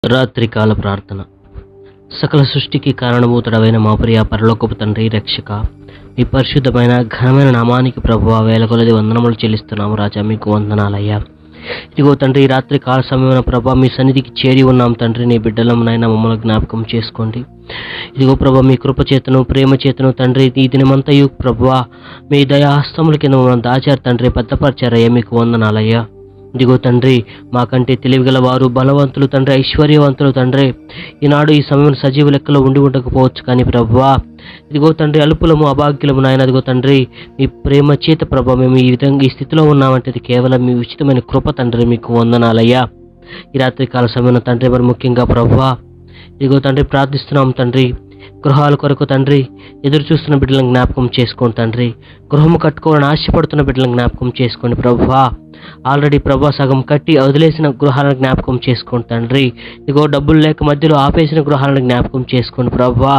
రాత్రికాల ప్రార్థన. సకల సృష్టికి కారణభూతుడవైన మా ప్రియ పరలోకపు తండ్రి, రక్షక, మీ పరిశుద్ధమైన ఘనమైన నామానికి ప్రభువా వేల కొలది వందనములు చెల్లిస్తున్నాము రాజా. మీకు వందనాలయ్యా. ఇదిగో తండ్రి, ఈ రాత్రి కాల సమయమైన ప్రభా మీ సన్నిధికి చేరి ఉన్నాం తండ్రి. నీ బిడ్డలమునైనా మమ్మల్ని జ్ఞాపకం చేసుకోండి. ఇదిగో ప్రభా మీ కృప చేతను ప్రేమ చేతను తండ్రి ఈ దినమంతయు ప్రభువా మీ దయాహస్తముల కింద మమ్మల్ని దాచారు తండ్రి, భద్రపరిచారయ్యా. మీకు వందనాలయ్యా. ఇదిగో తండ్రి, మాకంటే తెలివిగల వారు, బలవంతులు తండ్రి, ఐశ్వర్యవంతులు తండ్రి, ఈనాడు ఈ సమయం సజీవ లెక్కలో ఉండి ఉండకపోవచ్చు కానీ ప్రభువా ఇదిగో తండ్రి అల్పులము అభాగ్యులము నాయన. ఇదిగో తండ్రి మీ ప్రేమ చేత ప్రభా మేము ఈ విధంగా ఈ స్థితిలో ఉన్నామంటే అది కేవలం మీ ఉచితమైన కృప తండ్రి. మీకు వందనాలయ్యా. ఈ రాత్రి కాల సమయంలో తండ్రి మరి ముఖ్యంగా ప్రభువా ఇదిగో తండ్రి ప్రార్థిస్తున్నాం తండ్రి. గృహాల కొరకు తండ్రి ఎదురు చూస్తున్న బిడ్డలను జ్ఞాపకం చేసుకోండి తండ్రి. గృహము కట్టుకోవాలని ఆశపడుతున్న బిడ్డలను జ్ఞాపకం చేసుకోండి ప్రభువా. ఆల్రెడీ ప్రభా సగం కట్టి వదిలేసిన గృహాలను జ్ఞాపకం చేసుకోండి తండ్రి. ఇదిగో డబ్బులు లేక మధ్యలో ఆపేసిన గృహాలను జ్ఞాపకం చేసుకోండి ప్రభా.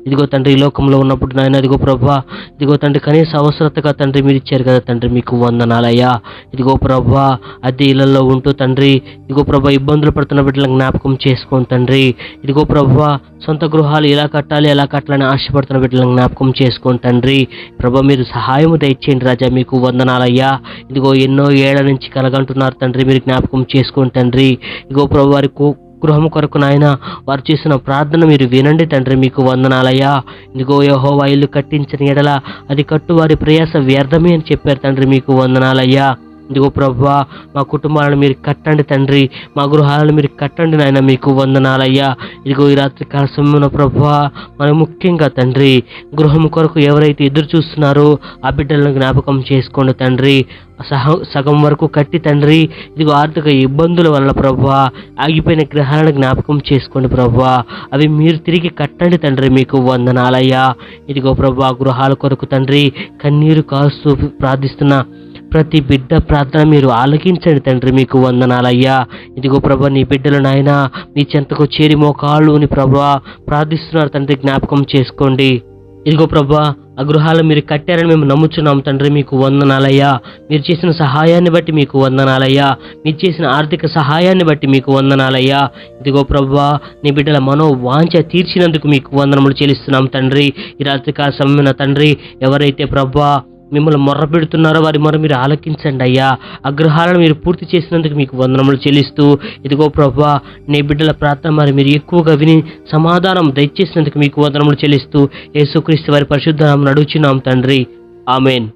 ఇదిగో తండ్రి ఈ లోకంలో ఉన్నప్పుడు నాయన ఇదిగో ప్రభా ఇదిగో తండ్రి కనీస అవసరతగా తండ్రి మీరు ఇచ్చారు కదా తండ్రి. మీకు వందనాలయ్యా. ఇదిగో ప్రభా అద్దె ఇళ్లలో ఉంటూ తండ్రి ఇదిగో ప్రభా ఇబ్బందులు పడుతున్న బిడ్డలను జ్ఞాపకం చేసుకోండి తండ్రి. ఇదిగో ప్రభా సొంత గృహాలు ఎలా కట్టాలని ఆశపడుతున్న బిడ్డలను జ్ఞాపకం చేసుకోండి తండ్రి. ప్రభా మీరు సహాయము దయచేయండి రాజా. మీకు వందనాలయ్యా. ఇదిగో ఎన్నో ఏళ్ల నుంచి కలగంటున్నారు తండ్రి, మీరు జ్ఞాపకం చేసుకోండి తండ్రి. ఇదిగో ప్రభు వారి గృహం కొరకు నాయన వారు చేసిన ప్రార్థన మీరు వినండి తండ్రి. మీకు వందనాలయ్యా. ఇదిగో యెహోవా ఇల్లు కట్టించిన ఎడల అది కట్టు వారి ప్రయాస వ్యర్థమే అని చెప్పారు తండ్రి. మీకు వందనాలయ్యా. ఇదిగో ప్రభువా మా కుటుంబాలను మీరు కట్టండి తండ్రి, మా గృహాలను మీరు కట్టండి నాయన. మీకు వందనాలయ్యా. ఇదిగో ఈ రాత్రి కాల సమయంలో ప్రభువా మనం ముఖ్యంగా తండ్రి గృహం కొరకు ఎవరైతే ఎదురు చూస్తున్నారో ఆ బిడ్డలను జ్ఞాపకం చేసుకోండి తండ్రి. సగం వరకు కట్టి తండ్రి ఇదిగో ఆర్థిక ఇబ్బందుల వల్ల ప్రభువా ఆగిపోయిన గ్రహాలను జ్ఞాపకం చేసుకోండి ప్రభువా. అవి మీరు తిరిగి కట్టండి తండ్రి. మీకు వందనాలయ్యా. ఇదిగో ప్రభువా గృహాల కొరకు తండ్రి కన్నీరు కాస్తూ ప్రార్థిస్తున్న ప్రతి బిడ్డ ప్రార్థన మీరు ఆలకించండి తండ్రి. మీకు వందనాలయ్యా. ఇదిగో ప్రభా నీ బిడ్డలు నాయన మీ చెంతకు చేరి మోకాళ్ళుని ప్రభువా ప్రార్థిస్తున్నారు తండ్రి. జ్ఞాపకం చేసుకోండి. ఇదిగో ప్రభా ఆ గృహాలు మీరు కట్టారని మేము నమ్ముచున్నాం తండ్రి. మీకు వందనాలయ్యా. మీరు చేసిన సహాయాన్ని బట్టి మీకు వందనాలయ్యా. మీరు చేసిన ఆర్థిక సహాయాన్ని బట్టి మీకు వందనాలయ్యా. ఇదిగో ప్రభా నీ బిడ్డల మనోవాంఛ తీర్చినందుకు మీకు వందనములు చెల్లిస్తున్నాం తండ్రి. ఈ రాత్రికాల సమయమున తండ్రి ఎవరైతే ప్రభా మిమ్మల్ని మొర్ర పెడుతున్నారో వారి మొర మీరు ఆలకించండి అయ్యా. ఆ గృహాలను మీరు పూర్తి చేసినందుకు మీకు వందనములు చెల్లిస్తూ ఇదిగో ప్రభా నీ బిడ్డల ప్రార్థన మరి మీరు ఎక్కువగా విని సమాధానం దయచేసినందుకు మీకు వందనములు చెల్లిస్తూ యేసుక్రీస్తు వారి పరిశుద్ధ నామమున అడుగుచున్నాం తండ్రి. ఆమేన్.